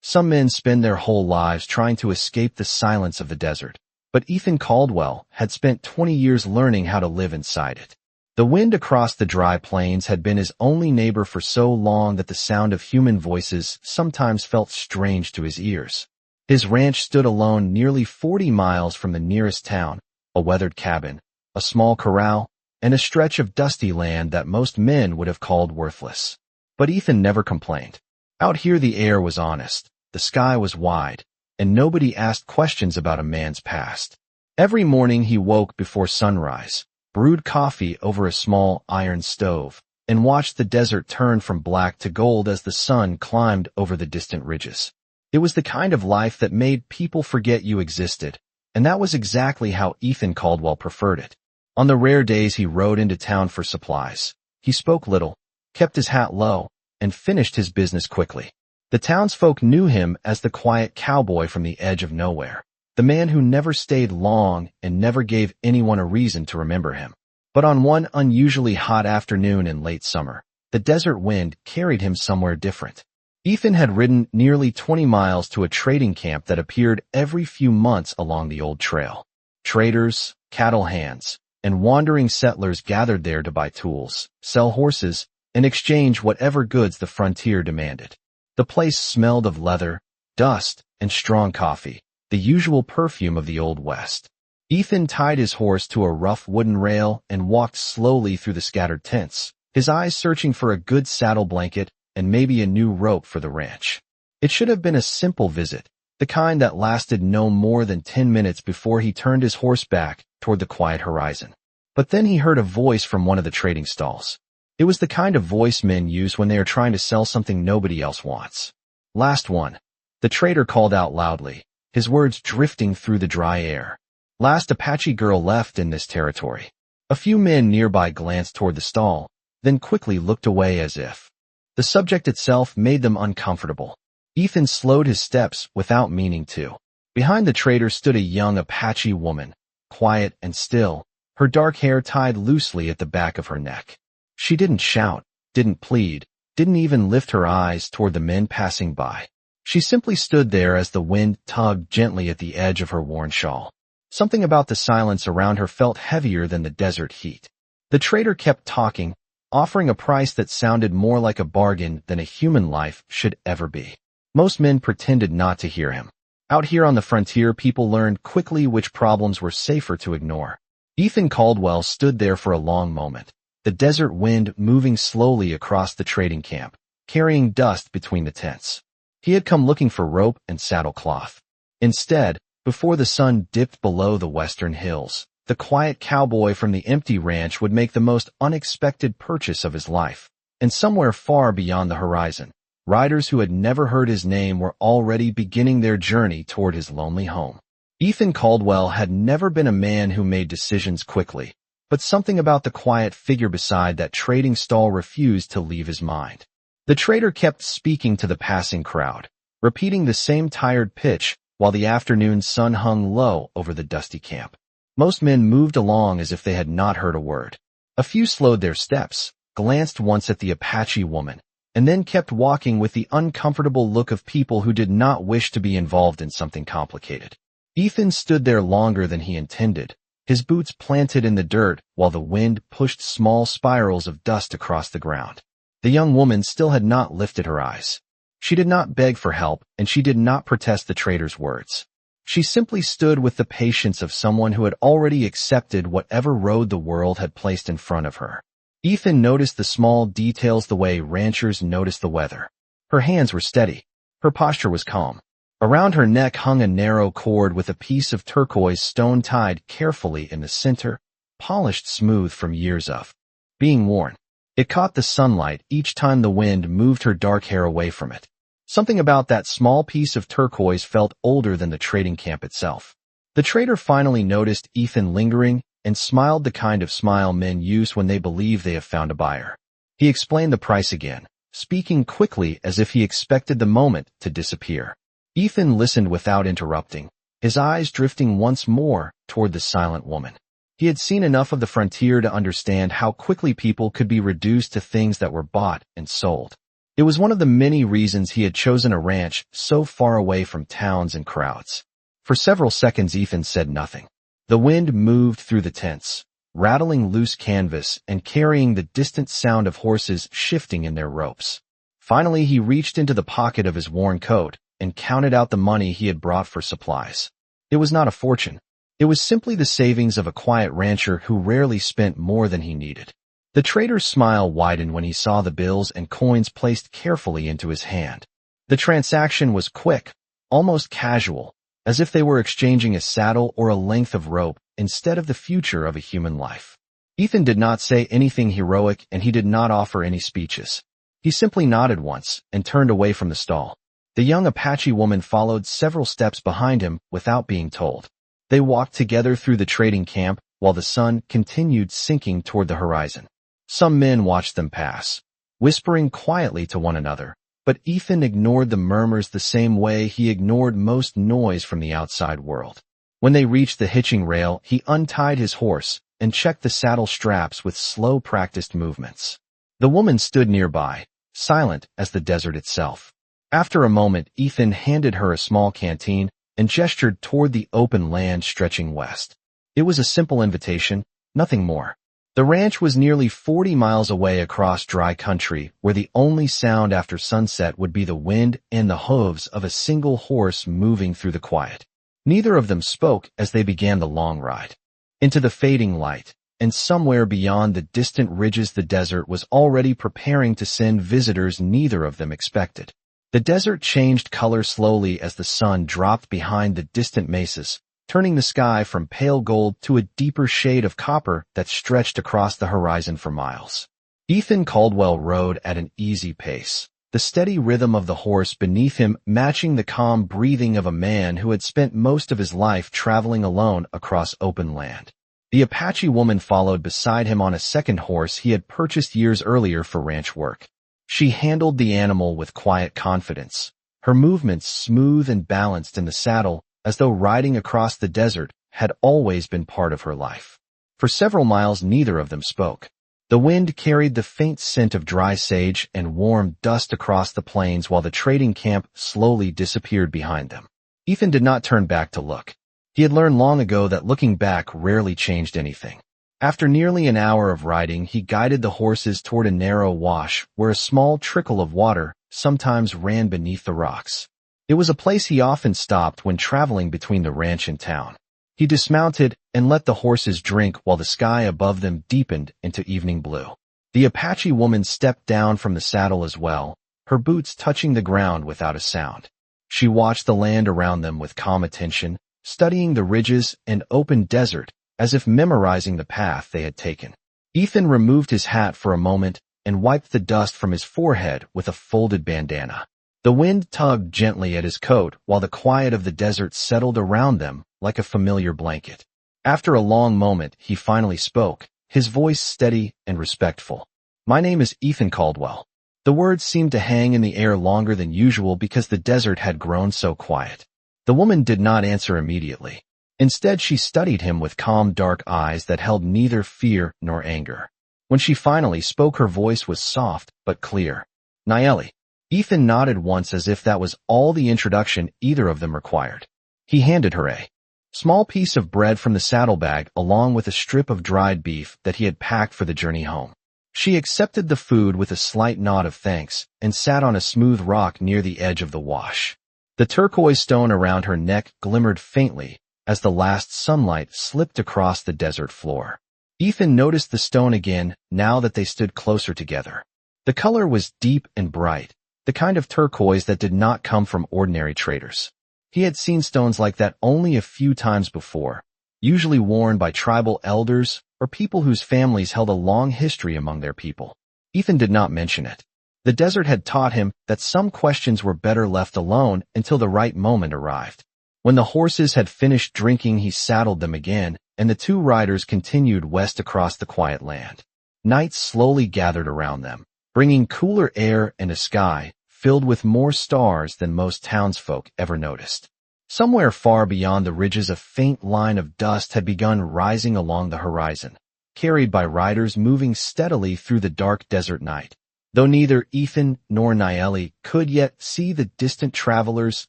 Some men spend their whole lives trying to escape the silence of the desert, but Ethan Caldwell had spent 20 years learning how to live inside it. The wind across the dry plains had been his only neighbor for so long that the sound of human voices sometimes felt strange to his ears. His ranch stood alone nearly 40 miles from the nearest town, a weathered cabin, a small corral, and a stretch of dusty land that most men would have called worthless. But Ethan never complained. Out here the air was honest, the sky was wide, and nobody asked questions about a man's past. Every morning he woke before sunrise, brewed coffee over a small iron stove, and watched the desert turn from black to gold as the sun climbed over the distant ridges. It was the kind of life that made people forget you existed, and that was exactly how Ethan Caldwell preferred it. On the rare days he rode into town for supplies, he spoke little, kept his hat low, and finished his business quickly. The townsfolk knew him as the quiet cowboy from the edge of nowhere, the man who never stayed long and never gave anyone a reason to remember him. But on one unusually hot afternoon in late summer, the desert wind carried him somewhere different. Ethan had ridden nearly 20 miles to a trading camp that appeared every few months along the old trail. Traders, cattle hands, and wandering settlers gathered there to buy tools, sell horses, and exchange whatever goods the frontier demanded. The place smelled of leather, dust, and strong coffee, the usual perfume of the Old West. Ethan tied his horse to a rough wooden rail and walked slowly through the scattered tents, his eyes searching for a good saddle blanket and maybe a new rope for the ranch. It should have been a simple visit, the kind that lasted no more than 10 minutes before he turned his horse back toward the quiet horizon. But then he heard a voice from one of the trading stalls. It was the kind of voice men use when they are trying to sell something nobody else wants. "Last one," the trader called out loudly, his words drifting through the dry air. "Last Apache girl left in this territory." A few men nearby glanced toward the stall, then quickly looked away as if the subject itself made them uncomfortable. Ethan slowed his steps without meaning to. Behind the trader stood a young Apache woman, quiet and still, her dark hair tied loosely at the back of her neck. She didn't shout, didn't plead, didn't even lift her eyes toward the men passing by. She simply stood there as the wind tugged gently at the edge of her worn shawl. Something about the silence around her felt heavier than the desert heat. The trader kept talking, offering a price that sounded more like a bargain than a human life should ever be. Most men pretended not to hear him. Out here on the frontier, people learned quickly which problems were safer to ignore. Ethan Caldwell stood there for a long moment, the desert wind moving slowly across the trading camp, carrying dust between the tents. He had come looking for rope and saddlecloth. Instead, before the sun dipped below the western hills, the quiet cowboy from the empty ranch would make the most unexpected purchase of his life. And somewhere far beyond the horizon, riders who had never heard his name were already beginning their journey toward his lonely home. Ethan Caldwell had never been a man who made decisions quickly, but something about the quiet figure beside that trading stall refused to leave his mind. The trader kept speaking to the passing crowd, repeating the same tired pitch while the afternoon sun hung low over the dusty camp. Most men moved along as if they had not heard a word. A few slowed their steps, glanced once at the Apache woman, and then kept walking with the uncomfortable look of people who did not wish to be involved in something complicated. Ethan stood there longer than he intended, his boots planted in the dirt while the wind pushed small spirals of dust across the ground. The young woman still had not lifted her eyes. She did not beg for help, and she did not protest the trader's words. She simply stood with the patience of someone who had already accepted whatever road the world had placed in front of her. Ethan noticed the small details the way ranchers notice the weather. Her hands were steady. Her posture was calm. Around her neck hung a narrow cord with a piece of turquoise stone tied carefully in the center, polished smooth from years of being worn. It caught the sunlight each time the wind moved her dark hair away from it. Something about that small piece of turquoise felt older than the trading camp itself. The trader finally noticed Ethan lingering and smiled the kind of smile men use when they believe they have found a buyer. He explained the price again, speaking quickly as if he expected the moment to disappear. Ethan listened without interrupting, his eyes drifting once more toward the silent woman. He had seen enough of the frontier to understand how quickly people could be reduced to things that were bought and sold. It was one of the many reasons he had chosen a ranch so far away from towns and crowds. For several seconds Ethan said nothing. The wind moved through the tents, rattling loose canvas and carrying the distant sound of horses shifting in their ropes. Finally he reached into the pocket of his worn coat and counted out the money he had brought for supplies. It was not a fortune. It was simply the savings of a quiet rancher who rarely spent more than he needed. The trader's smile widened when he saw the bills and coins placed carefully into his hand. The transaction was quick, almost casual, as if they were exchanging a saddle or a length of rope instead of the future of a human life. Ethan did not say anything heroic and he did not offer any speeches. He simply nodded once and turned away from the stall. The young Apache woman followed several steps behind him without being told. They walked together through the trading camp while the sun continued sinking toward the horizon. Some men watched them pass, whispering quietly to one another, but Ethan ignored the murmurs the same way he ignored most noise from the outside world. When they reached the hitching rail, he untied his horse and checked the saddle straps with slow practiced movements. The woman stood nearby, silent as the desert itself. After a moment, Ethan handed her a small canteen and gestured toward the open land stretching west. It was a simple invitation, nothing more. The ranch was nearly 40 miles away across dry country, where the only sound after sunset would be the wind and the hooves of a single horse moving through the quiet. Neither of them spoke as they began the long ride. Into the fading light, and somewhere beyond the distant ridges the desert was already preparing to send visitors neither of them expected. The desert changed color slowly as the sun dropped behind the distant mesas, turning the sky from pale gold to a deeper shade of copper that stretched across the horizon for miles. Ethan Caldwell rode at an easy pace, the steady rhythm of the horse beneath him matching the calm breathing of a man who had spent most of his life traveling alone across open land. The Apache woman followed beside him on a second horse he had purchased years earlier for ranch work. She handled the animal with quiet confidence, her movements smooth and balanced in the saddle, as though riding across the desert had always been part of her life. For several miles neither of them spoke. The wind carried the faint scent of dry sage and warm dust across the plains while the trading camp slowly disappeared behind them. Ethan did not turn back to look. He had learned long ago that looking back rarely changed anything. After nearly an hour of riding, he guided the horses toward a narrow wash where a small trickle of water sometimes ran beneath the rocks. It was a place he often stopped when traveling between the ranch and town. He dismounted and let the horses drink while the sky above them deepened into evening blue. The Apache woman stepped down from the saddle as well, her boots touching the ground without a sound. She watched the land around them with calm attention, studying the ridges and open desert as if memorizing the path they had taken. Ethan removed his hat for a moment and wiped the dust from his forehead with a folded bandana. The wind tugged gently at his coat while the quiet of the desert settled around them like a familiar blanket. After a long moment, he finally spoke, his voice steady and respectful. "My name is Ethan Caldwell." The words seemed to hang in the air longer than usual because the desert had grown so quiet. The woman did not answer immediately. Instead, she studied him with calm, dark eyes that held neither fear nor anger. When she finally spoke, her voice was soft but clear. "Nayeli." Ethan nodded once as if that was all the introduction either of them required. He handed her a small piece of bread from the saddlebag along with a strip of dried beef that he had packed for the journey home. She accepted the food with a slight nod of thanks and sat on a smooth rock near the edge of the wash. The turquoise stone around her neck glimmered faintly as the last sunlight slipped across the desert floor. Ethan noticed the stone again now that they stood closer together. The color was deep and bright, the kind of turquoise that did not come from ordinary traders. He had seen stones like that only a few times before, usually worn by tribal elders or people whose families held a long history among their people. Ethan did not mention it. The desert had taught him that some questions were better left alone until the right moment arrived. When the horses had finished drinking, he saddled them again, and the two riders continued west across the quiet land. Night slowly gathered around them, bringing cooler air and a sky filled with more stars than most townsfolk ever noticed. Somewhere far beyond the ridges, a faint line of dust had begun rising along the horizon, carried by riders moving steadily through the dark desert night. though neither Ethan nor Naeli could yet see the distant travelers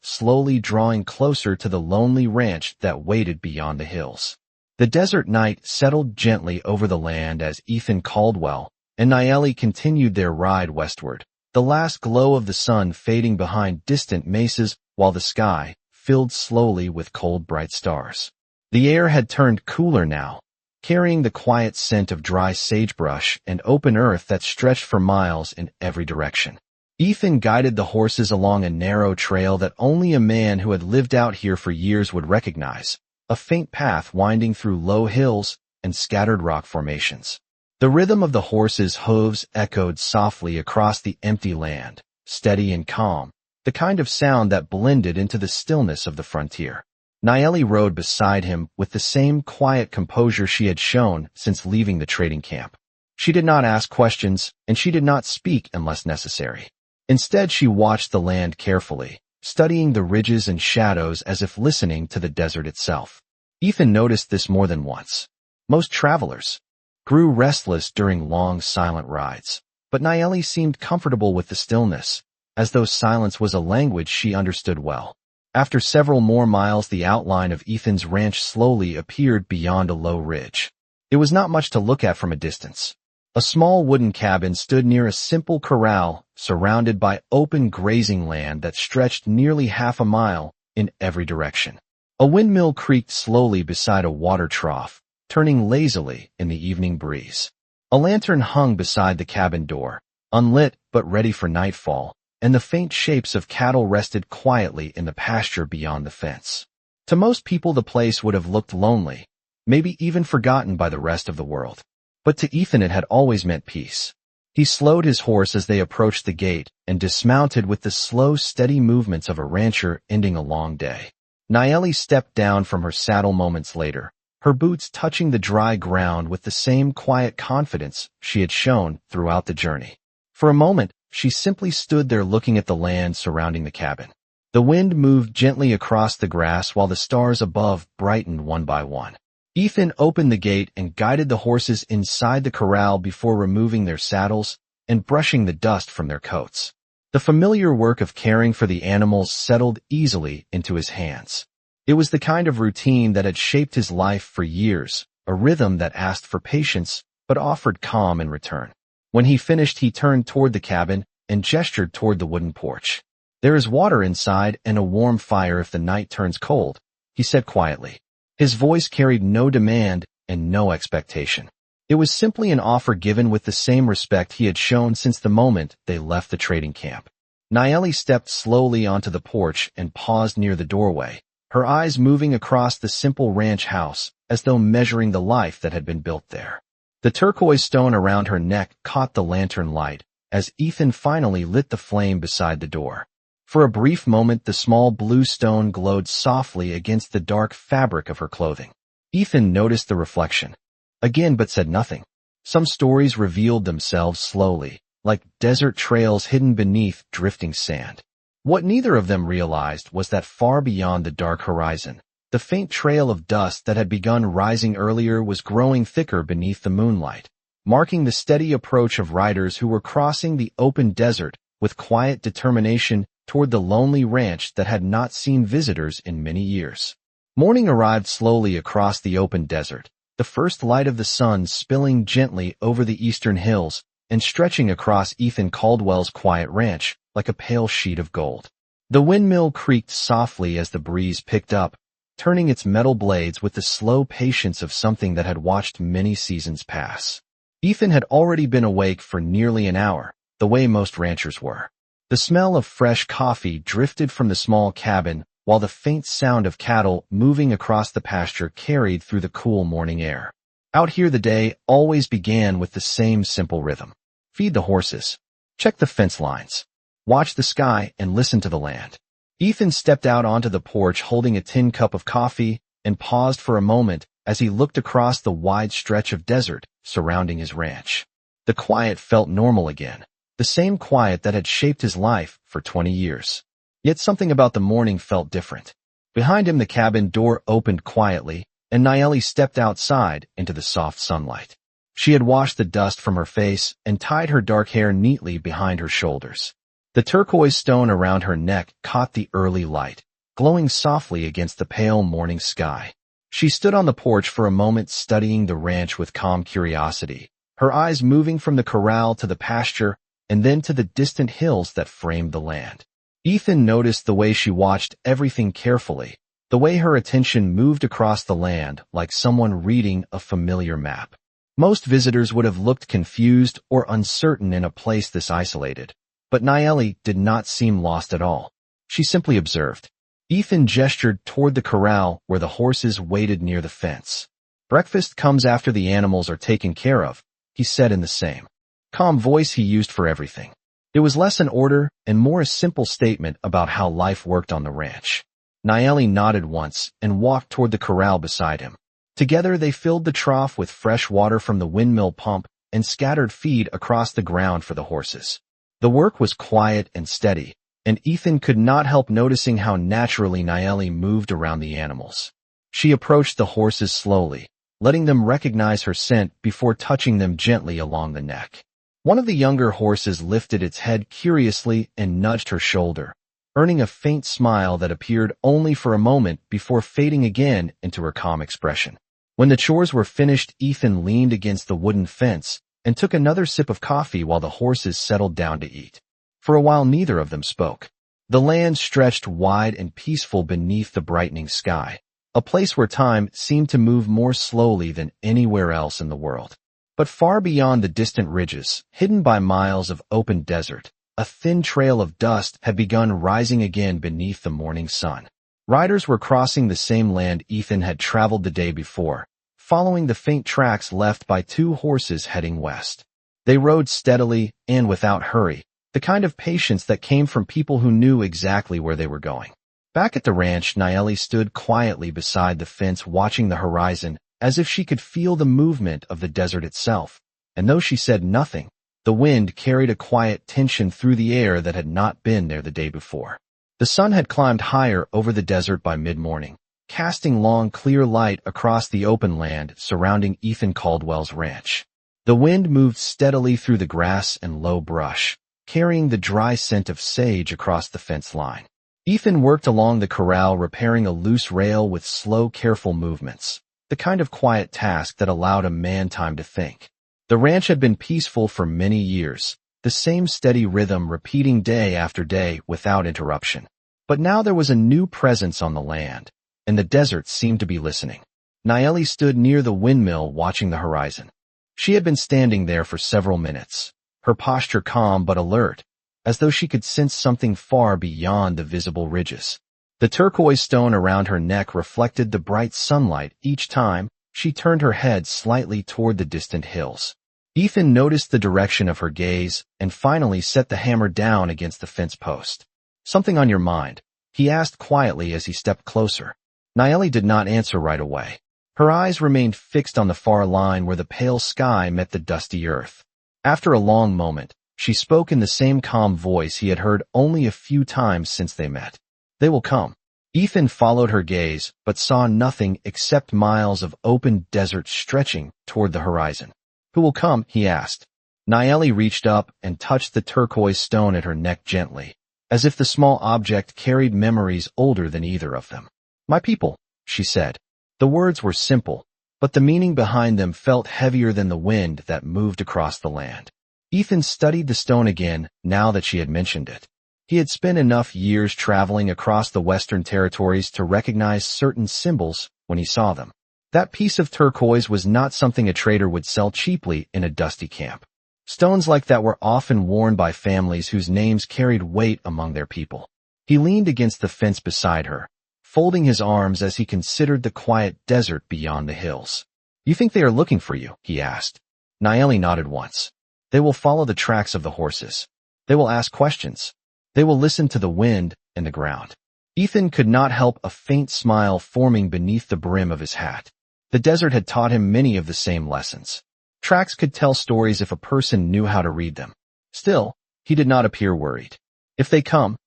slowly drawing closer to the lonely ranch that waited beyond the hills. The desert night settled gently over the land as Ethan Caldwell and Naeli continued their ride westward, the last glow of the sun fading behind distant mesas while the sky filled slowly with cold bright stars. The air had turned cooler now, carrying the quiet scent of dry sagebrush and open earth that stretched for miles in every direction. Ethan guided the horses along a narrow trail that only a man who had lived out here for years would recognize, a faint path winding through low hills and scattered rock formations. The rhythm of the horses' hooves echoed softly across the empty land, steady and calm, the kind of sound that blended into the stillness of the frontier. Naeli rode beside him with the same quiet composure she had shown since leaving the trading camp. She did not ask questions, and she did not speak unless necessary. Instead, she watched the land carefully, studying the ridges and shadows as if listening to the desert itself. Ethan noticed this more than once. Most travelers grew restless during long, silent rides, but Naeli seemed comfortable with the stillness, as though silence was a language she understood well. After several more miles, the outline of Ethan's ranch slowly appeared beyond a low ridge. It was not much to look at from a distance. A small wooden cabin stood near a simple corral, surrounded by open grazing land that stretched nearly half a mile in every direction. A windmill creaked slowly beside a water trough, turning lazily in the evening breeze. A lantern hung beside the cabin door, unlit but ready for nightfall, and the faint shapes of cattle rested quietly in the pasture beyond the fence. To most people, the place would have looked lonely, maybe even forgotten by the rest of the world. But to Ethan it had always meant peace. He slowed his horse as they approached the gate and dismounted with the slow, steady movements of a rancher ending a long day. Naeli stepped down from her saddle moments later, her boots touching the dry ground with the same quiet confidence she had shown throughout the journey. For a moment, she simply stood there looking at the land surrounding the cabin. The wind moved gently across the grass while the stars above brightened one by one. Ethan opened the gate and guided the horses inside the corral before removing their saddles and brushing the dust from their coats. The familiar work of caring for the animals settled easily into his hands. It was the kind of routine that had shaped his life for years, a rhythm that asked for patience but offered calm in return. When he finished, he turned toward the cabin and gestured toward the wooden porch. "There is water inside and a warm fire if the night turns cold," he said quietly. His voice carried no demand and no expectation. It was simply an offer given with the same respect he had shown since the moment they left the trading camp. Naeli stepped slowly onto the porch and paused near the doorway, her eyes moving across the simple ranch house as though measuring the life that had been built there. The turquoise stone around her neck caught the lantern light as Ethan finally lit the flame beside the door. For a brief moment, the small blue stone glowed softly against the dark fabric of her clothing. Ethan noticed the reflection again but said nothing. Some stories revealed themselves slowly, like desert trails hidden beneath drifting sand. What neither of them realized was that far beyond the dark horizon, the faint trail of dust that had begun rising earlier was growing thicker beneath the moonlight, marking the steady approach of riders who were crossing the open desert with quiet determination toward the lonely ranch that had not seen visitors in many years. Morning arrived slowly across the open desert, the first light of the sun spilling gently over the eastern hills and stretching across Ethan Caldwell's quiet ranch like a pale sheet of gold. The windmill creaked softly as the breeze picked up, turning its metal blades with the slow patience of something that had watched many seasons pass. Ethan had already been awake for nearly an hour, the way most ranchers were. The smell of fresh coffee drifted from the small cabin, while the faint sound of cattle moving across the pasture carried through the cool morning air. Out here the day always began with the same simple rhythm. Feed the horses. Check the fence lines. Watch the sky and listen to the land. Ethan stepped out onto the porch holding a tin cup of coffee and paused for a moment as he looked across the wide stretch of desert surrounding his ranch. The quiet felt normal again, the same quiet that had shaped his life for 20 years. Yet something about the morning felt different. Behind him, the cabin door opened quietly, and Naeli stepped outside into the soft sunlight. She had washed the dust from her face and tied her dark hair neatly behind her shoulders. The turquoise stone around her neck caught the early light, glowing softly against the pale morning sky. She stood on the porch for a moment studying the ranch with calm curiosity, her eyes moving from the corral to the pasture and then to the distant hills that framed the land. Ethan noticed the way she watched everything carefully, the way her attention moved across the land like someone reading a familiar map. Most visitors would have looked confused or uncertain in a place this isolated, but Nayeli did not seem lost at all. She simply observed. Ethan gestured toward the corral where the horses waited near the fence. "Breakfast comes after the animals are taken care of," he said in the same calm voice he used for everything. It was less an order and more a simple statement about how life worked on the ranch. Nayeli nodded once and walked toward the corral beside him. Together they filled the trough with fresh water from the windmill pump and scattered feed across the ground for the horses. The work was quiet and steady, and Ethan could not help noticing how naturally Nayeli moved around the animals. She approached the horses slowly, letting them recognize her scent before touching them gently along the neck. One of the younger horses lifted its head curiously and nudged her shoulder, earning a faint smile that appeared only for a moment before fading again into her calm expression. When the chores were finished, Ethan leaned against the wooden fence and took another sip of coffee while the horses settled down to eat. For a while neither of them spoke. The land stretched wide and peaceful beneath the brightening sky, a place where time seemed to move more slowly than anywhere else in the world. But far beyond the distant ridges, hidden by miles of open desert, a thin trail of dust had begun rising again beneath the morning sun. Riders were crossing the same land Ethan had traveled the day before, following the faint tracks left by two horses heading west. They rode steadily and without hurry, the kind of patience that came from people who knew exactly where they were going. Back at the ranch, Nayeli stood quietly beside the fence watching the horizon, as if she could feel the movement of the desert itself. And though she said nothing, the wind carried a quiet tension through the air that had not been there the day before. The sun had climbed higher over the desert by mid-morning, casting long, clear light across the open land surrounding Ethan Caldwell's ranch. The wind moved steadily through the grass and low brush, carrying the dry scent of sage across the fence line. Ethan worked along the corral repairing a loose rail with slow, careful movements, the kind of quiet task that allowed a man time to think. The ranch had been peaceful for many years, the same steady rhythm repeating day after day without interruption. But now there was a new presence on the land, and the desert seemed to be listening. Nayeli stood near the windmill watching the horizon. She had been standing there for several minutes, her posture calm but alert, as though she could sense something far beyond the visible ridges. The turquoise stone around her neck reflected the bright sunlight each time she turned her head slightly toward the distant hills. Ethan noticed the direction of her gaze and finally set the hammer down against the fence post. "Something on your mind?" he asked quietly as he stepped closer. Nayeli did not answer right away. Her eyes remained fixed on the far line where the pale sky met the dusty earth. After a long moment, she spoke in the same calm voice he had heard only a few times since they met. "They will come." Ethan followed her gaze, but saw nothing except miles of open desert stretching toward the horizon. "Who will come?" he asked. Nayeli reached up and touched the turquoise stone at her neck gently, as if the small object carried memories older than either of them. "My people," she said. The words were simple, but the meaning behind them felt heavier than the wind that moved across the land. Ethan studied the stone again now that she had mentioned it. He had spent enough years traveling across the Western territories to recognize certain symbols when he saw them. That piece of turquoise was not something a trader would sell cheaply in a dusty camp. Stones like that were often worn by families whose names carried weight among their people. He leaned against the fence beside her, folding his arms as he considered the quiet desert beyond the hills. "You think they are looking for you?" he asked. Nayeli nodded once. "They will follow the tracks of the horses. They will ask questions. They will listen to the wind and the ground." Ethan could not help a faint smile forming beneath the brim of his hat. The desert had taught him many of the same lessons. Tracks could tell stories if a person knew how to read them. Still, he did not appear worried. "If they come,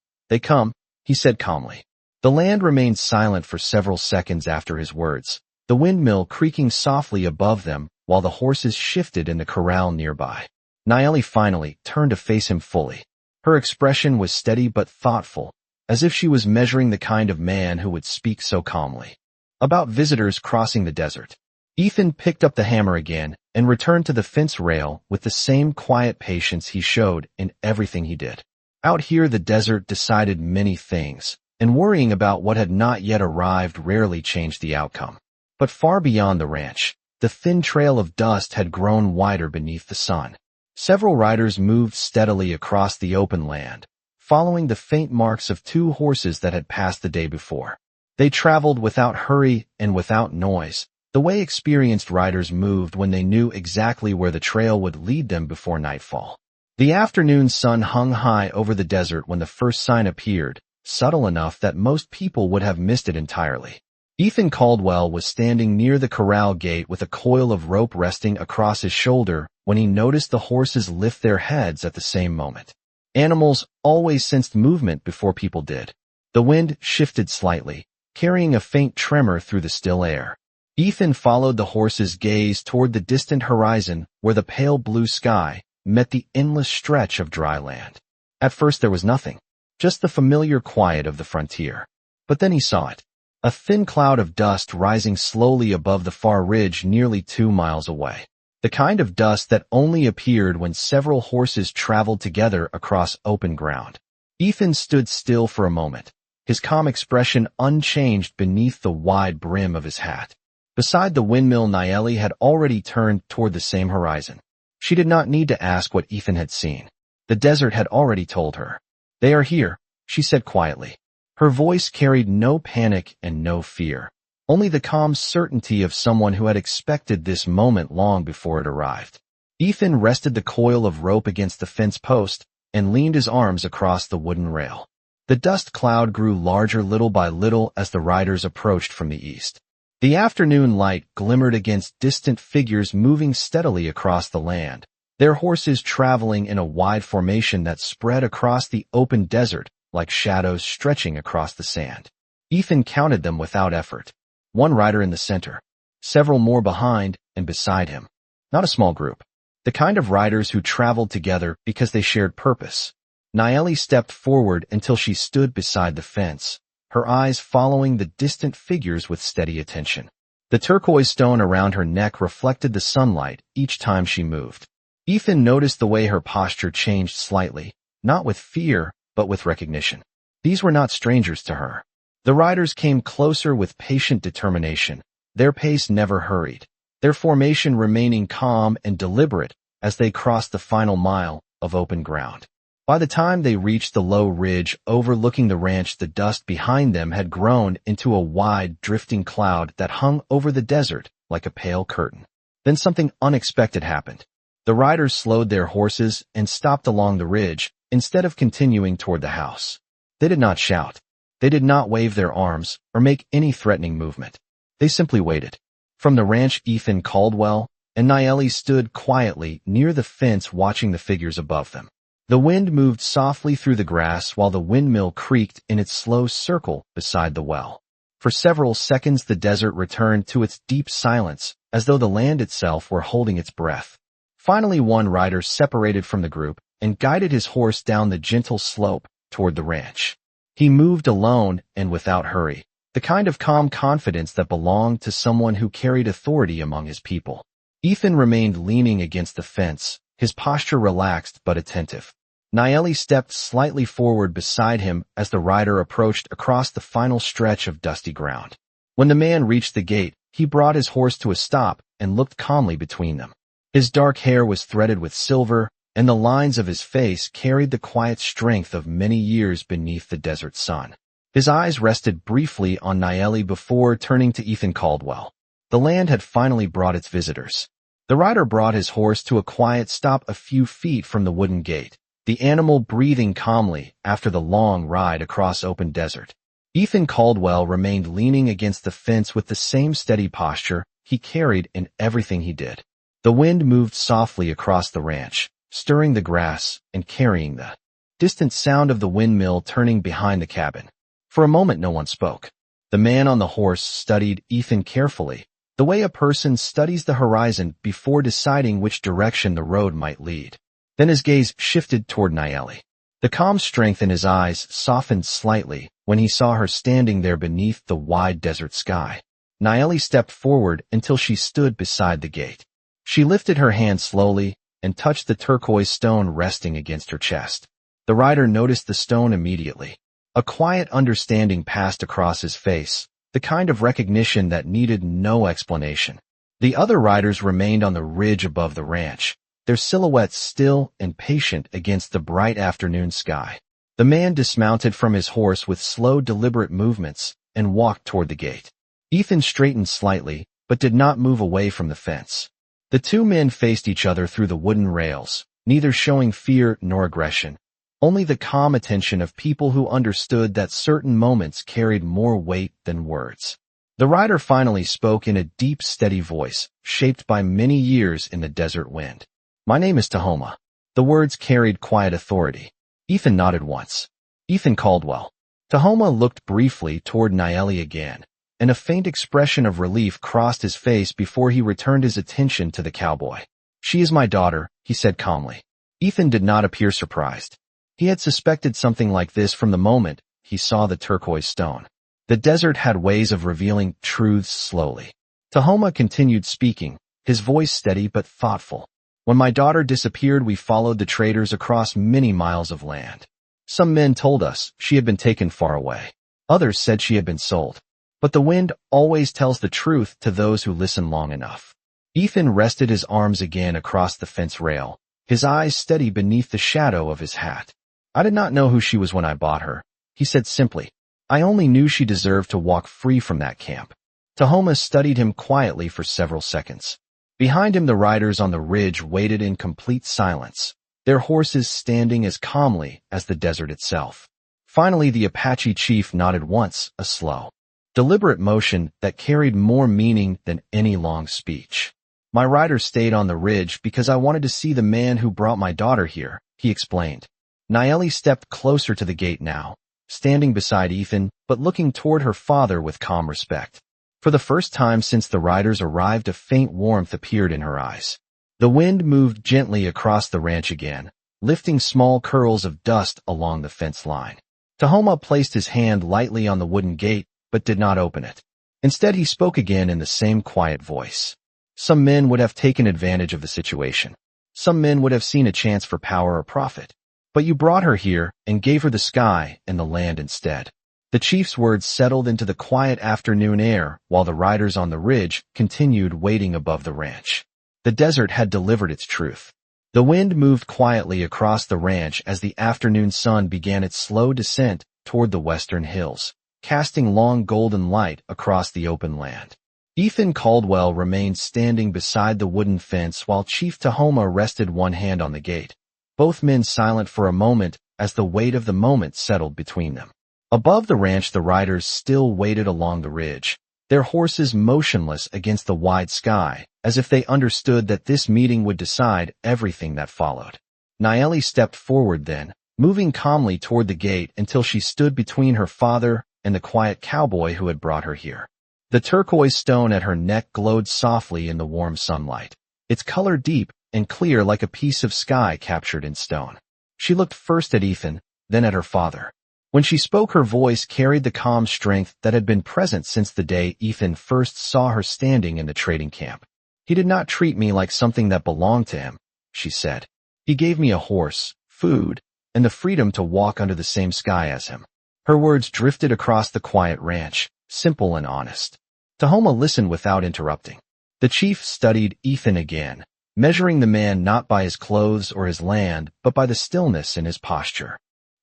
he said calmly. The land remained silent for several seconds after his words, the windmill creaking softly above them while the horses shifted in the corral nearby. Naeli finally turned to face him fully. Her expression was steady but thoughtful, as if she was measuring the kind of man who would speak so calmly. About visitors crossing the desert. Ethan picked up the hammer again and returned to the fence rail with the same quiet patience he showed in everything he did. Out here the desert decided many things, and worrying about what had not yet arrived rarely changed the outcome. But far beyond the ranch, the thin trail of dust had grown wider beneath the sun. Several riders moved steadily across the open land, following the faint marks of two horses that had passed the day before. They traveled without hurry and without noise, the way experienced riders moved when they knew exactly where the trail would lead them before nightfall. The afternoon sun hung high over the desert when the first sign appeared, subtle enough that most people would have missed it entirely. Ethan Caldwell was standing near the corral gate with a coil of rope resting across his shoulder when he noticed the horses lift their heads at the same moment. Animals always sensed movement before people did. The wind shifted slightly, carrying a faint tremor through the still air. Ethan followed the horse's gaze toward the distant horizon where the pale blue sky met the endless stretch of dry land. At first there was nothing, just the familiar quiet of the frontier. But then he saw it. A thin cloud of dust rising slowly above the far ridge nearly 2 miles away. The kind of dust that only appeared when several horses traveled together across open ground. Ethan stood still for a moment, his calm expression unchanged beneath the wide brim of his hat. Beside the windmill, Naeli had already turned toward the same horizon. She did not need to ask what Ethan had seen. The desert had already told her. "They are here," she said quietly. Her voice carried no panic and no fear, only the calm certainty of someone who had expected this moment long before it arrived. Ethan rested the coil of rope against the fence post and leaned his arms across the wooden rail. The dust cloud grew larger little by little as the riders approached from the east. The afternoon light glimmered against distant figures moving steadily across the land, their horses traveling in a wide formation that spread across the open desert like shadows stretching across the sand. Ethan counted them without effort. One rider in the center, several more behind and beside him. Not a small group. The kind of riders who traveled together because they shared purpose. Naeli stepped forward until she stood beside the fence, her eyes following the distant figures with steady attention. The turquoise stone around her neck reflected the sunlight each time she moved. Ethan noticed the way her posture changed slightly, not with fear, but with recognition. These were not strangers to her. The riders came closer with patient determination, their pace never hurried, their formation remaining calm and deliberate as they crossed the final mile of open ground. By the time they reached the low ridge overlooking the ranch, the dust behind them had grown into a wide, drifting cloud that hung over the desert like a pale curtain. Then something unexpected happened. The riders slowed their horses and stopped along the ridge, instead of continuing toward the house. They did not shout. They did not wave their arms or make any threatening movement. They simply waited. From the ranch, Ethan Caldwell and Naeli stood quietly near the fence watching the figures above them. The wind moved softly through the grass while the windmill creaked in its slow circle beside the well. For several seconds the desert returned to its deep silence, as though the land itself were holding its breath. Finally one rider separated from the group and guided his horse down the gentle slope toward the ranch. He moved alone and without hurry, the kind of calm confidence that belonged to someone who carried authority among his people. Ethan remained leaning against the fence, his posture relaxed but attentive. Naeli stepped slightly forward beside him as the rider approached across the final stretch of dusty ground. When the man reached the gate, he brought his horse to a stop and looked calmly between them. His dark hair was threaded with silver, and the lines of his face carried the quiet strength of many years beneath the desert sun. His eyes rested briefly on Naeli before turning to Ethan Caldwell. The land had finally brought its visitors. The rider brought his horse to a quiet stop a few feet from the wooden gate, the animal breathing calmly after the long ride across open desert. Ethan Caldwell remained leaning against the fence with the same steady posture he carried in everything he did. The wind moved softly across the ranch, stirring the grass and carrying the distant sound of the windmill turning behind the cabin. For a moment no one spoke. The man on the horse studied Ethan carefully, the way a person studies the horizon before deciding which direction the road might lead. Then his gaze shifted toward Naeli. The calm strength in his eyes softened slightly when he saw her standing there beneath the wide desert sky. Naeli stepped forward until she stood beside the gate. She lifted her hand slowly and touched the turquoise stone resting against her chest. The rider noticed the stone immediately. A quiet understanding passed across his face, the kind of recognition that needed no explanation. The other riders remained on the ridge above the ranch, their silhouettes still and patient against the bright afternoon sky. The man dismounted from his horse with slow, deliberate movements and walked toward the gate. Ethan straightened slightly, but did not move away from the fence. The two men faced each other through the wooden rails, neither showing fear nor aggression, only the calm attention of people who understood that certain moments carried more weight than words. The rider finally spoke in a deep, steady voice, shaped by many years in the desert wind. "My name is Tahoma." The words carried quiet authority. Ethan nodded once. "Ethan Caldwell." Tahoma looked briefly toward Naeli again, and a faint expression of relief crossed his face before he returned his attention to the cowboy. "She is my daughter," he said calmly. Ethan did not appear surprised. He had suspected something like this from the moment he saw the turquoise stone. The desert had ways of revealing truths slowly. Tahoma continued speaking, his voice steady but thoughtful. "When my daughter disappeared, we followed the traders across many miles of land. Some men told us she had been taken far away. Others said she had been sold. But the wind always tells the truth to those who listen long enough." Ethan rested his arms again across the fence rail, his eyes steady beneath the shadow of his hat. "I did not know who she was when I bought her," he said simply. "I only knew she deserved to walk free from that camp." Tahoma studied him quietly for several seconds. Behind him, the riders on the ridge waited in complete silence, their horses standing as calmly as the desert itself. Finally, the Apache chief nodded once, a slow, deliberate motion that carried more meaning than any long speech. "My riders stayed on the ridge because I wanted to see the man who brought my daughter here," he explained. Naeli stepped closer to the gate now, standing beside Ethan, but looking toward her father with calm respect. For the first time since the riders arrived, a faint warmth appeared in her eyes. The wind moved gently across the ranch again, lifting small curls of dust along the fence line. Tahoma placed his hand lightly on the wooden gate, but did not open it. Instead, he spoke again in the same quiet voice. "Some men would have taken advantage of the situation. Some men would have seen a chance for power or profit. But you brought her here and gave her the sky and the land instead." The chief's words settled into the quiet afternoon air while the riders on the ridge continued waiting above the ranch. The desert had delivered its truth. The wind moved quietly across the ranch as the afternoon sun began its slow descent toward the western hills, casting long golden light across the open land. Ethan Caldwell remained standing beside the wooden fence while Chief Tahoma rested one hand on the gate, both men silent for a moment as the weight of the moment settled between them. Above the ranch, the riders still waited along the ridge, their horses motionless against the wide sky, as if they understood that this meeting would decide everything that followed. Naeli stepped forward then, moving calmly toward the gate until she stood between her father and the quiet cowboy who had brought her here. The turquoise stone at her neck glowed softly in the warm sunlight, its color deep and clear like a piece of sky captured in stone. She looked first at Ethan, then at her father. When she spoke, her voice carried the calm strength that had been present since the day Ethan first saw her standing in the trading camp. "He did not treat me like something that belonged to him," she said. "He gave me a horse, food, and the freedom to walk under the same sky as him." Her words drifted across the quiet ranch, simple and honest. Tahoma listened without interrupting. The chief studied Ethan again, measuring the man not by his clothes or his land, but by the stillness in his posture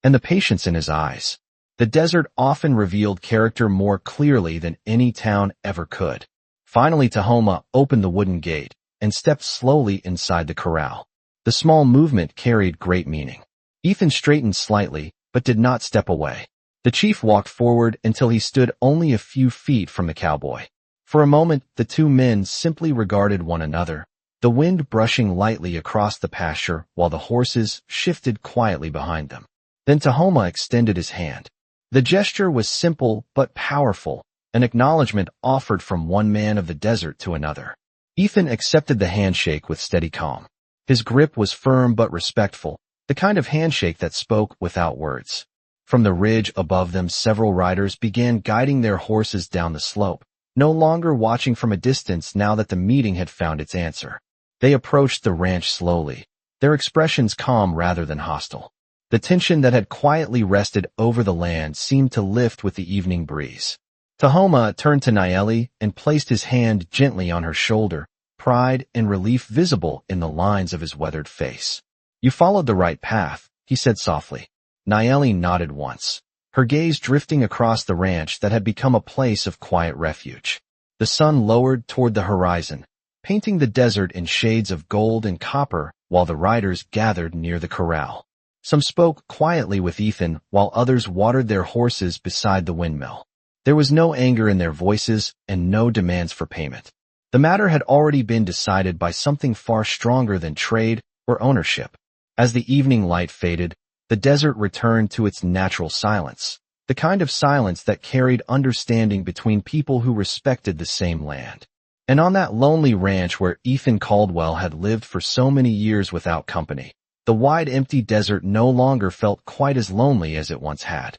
and the patience in his eyes. The desert often revealed character more clearly than any town ever could. Finally, Tahoma opened the wooden gate and stepped slowly inside the corral. The small movement carried great meaning. Ethan straightened slightly, but did not step away. The chief walked forward until he stood only a few feet from the cowboy. For a moment, the two men simply regarded one another, the wind brushing lightly across the pasture while the horses shifted quietly behind them. Then Tahoma extended his hand. The gesture was simple but powerful, an acknowledgement offered from one man of the desert to another. Ethan accepted the handshake with steady calm. His grip was firm but respectful, the kind of handshake that spoke without words. From the ridge above them, several riders began guiding their horses down the slope, no longer watching from a distance now that the meeting had found its answer. They approached the ranch slowly, their expressions calm rather than hostile. The tension that had quietly rested over the land seemed to lift with the evening breeze. Tahoma turned to Nayeli and placed his hand gently on her shoulder, pride and relief visible in the lines of his weathered face. "You followed the right path," he said softly. Nayeli nodded once, her gaze drifting across the ranch that had become a place of quiet refuge. The sun lowered toward the horizon, painting the desert in shades of gold and copper while the riders gathered near the corral. Some spoke quietly with Ethan while others watered their horses beside the windmill. There was no anger in their voices and no demands for payment. The matter had already been decided by something far stronger than trade or ownership. As the evening light faded, the desert returned to its natural silence, the kind of silence that carried understanding between people who respected the same land. And on that lonely ranch where Ethan Caldwell had lived for so many years without company, the wide empty desert no longer felt quite as lonely as it once had.